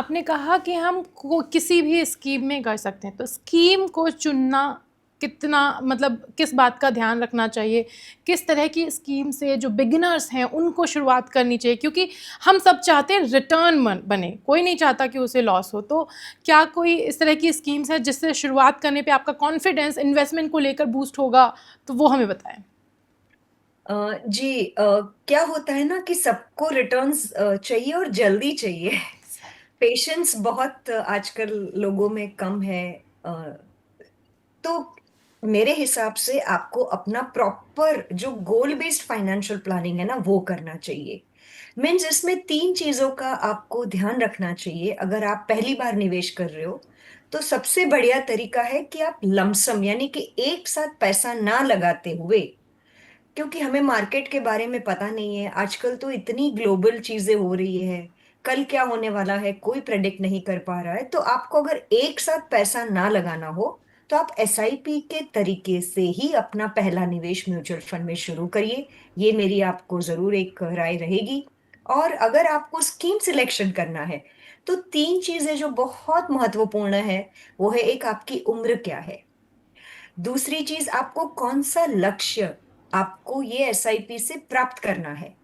आपने कहा कि हम किसी भी स्कीम में कर सकते हैं, तो स्कीम को चुनना कितना, मतलब किस बात का ध्यान रखना चाहिए, किस तरह की स्कीम से जो बिगिनर्स हैं उनको शुरुआत करनी चाहिए, क्योंकि हम सब चाहते हैं रिटर्न बने, कोई नहीं चाहता कि उसे लॉस हो। तो क्या कोई इस तरह की स्कीम्स है जिससे शुरुआत करने पे आपका कॉन्फिडेंस इन्वेस्टमेंट को लेकर बूस्ट होगा, तो वो हमें बताएं। जी, क्या होता है ना कि सबको रिटर्न्स चाहिए और जल्दी चाहिए। पेशेंस बहुत आजकल लोगों में कम है। अ, तो मेरे हिसाब से आपको अपना प्रॉपर जो गोल बेस्ड फाइनेंशियल प्लानिंग है ना वो करना चाहिए। मीन्स इसमें तीन चीजों का आपको ध्यान रखना चाहिए अगर आप पहली बार निवेश कर रहे हो। तो सबसे बढ़िया तरीका है कि आप लमसम यानी कि एक साथ पैसा ना लगाते हुए, क्योंकि हमें मार्केट के बारे में पता नहीं है। आजकल तो इतनी ग्लोबल चीजें हो रही है, कल क्या होने वाला है कोई प्रेडिक्ट नहीं कर पा रहा है। तो आपको अगर एक साथ पैसा ना लगाना हो तो आप एसआईपी के तरीके से ही अपना पहला निवेश म्यूचुअल फंड में शुरू करिए। ये मेरी आपको जरूर एक राय रहेगी। और अगर आपको स्कीम सिलेक्शन करना है तो तीन चीजें जो बहुत महत्वपूर्ण है वो है, एक आपकी उम्र क्या है, दूसरी चीज आपको कौन सा लक्ष्य आपको ये एसआईपी से प्राप्त करना है।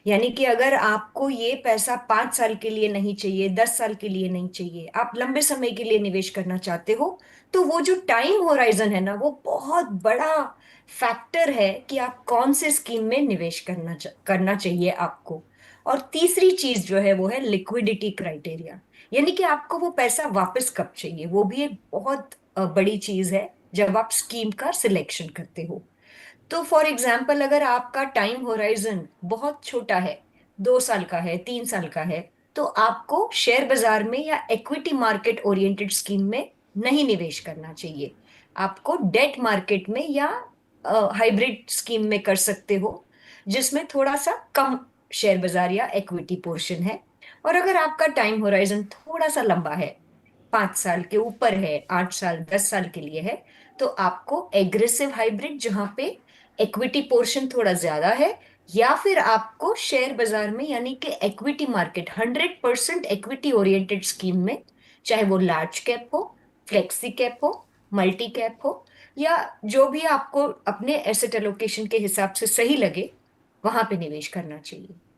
यानी कि अगर आपको ये पैसा 5 साल के लिए नहीं चाहिए, 10 साल के लिए नहीं चाहिए, आप लंबे समय के लिए निवेश करना चाहते हो, तो वो जो टाइम होराइजन है ना वो बहुत बड़ा फैक्टर है कि आप कौन से स्कीम में निवेश करना चाहिए आपको। और तीसरी चीज जो है वो है लिक्विडिटी क्राइटेरिया, यानी कि आपको वो पैसा वापस कब चाहिए, वो भी एक बहुत बड़ी चीज है जब आप स्कीम का सिलेक्शन करते हो। तो फॉर एग्जाम्पल अगर आपका टाइम होराइजन बहुत छोटा है, 2 साल का है, 3 साल का है, तो आपको शेयर बाजार में या इक्विटी मार्केट ओरिएंटेड स्कीम में नहीं निवेश करना चाहिए। आपको डेट मार्केट में या हाइब्रिड स्कीम में कर सकते हो, जिसमें थोड़ा सा कम शेयर बाजार या इक्विटी पोर्शन है। और अगर आपका टाइम होराइजन थोड़ा सा लंबा है, 5 साल के ऊपर है, 8 साल 10 साल के लिए है, तो आपको एग्रेसिव हाइब्रिड जहां पे इक्विटी पोर्शन थोड़ा ज्यादा है, या फिर आपको शेयर बाजार में यानी कि equity market 100% equity oriented scheme में, चाहे वो लार्ज कैप हो, फ्लेक्सी कैप हो, मल्टी कैप हो, या जो भी आपको अपने एसेट एलोकेशन के हिसाब से सही लगे, वहां पे निवेश करना चाहिए।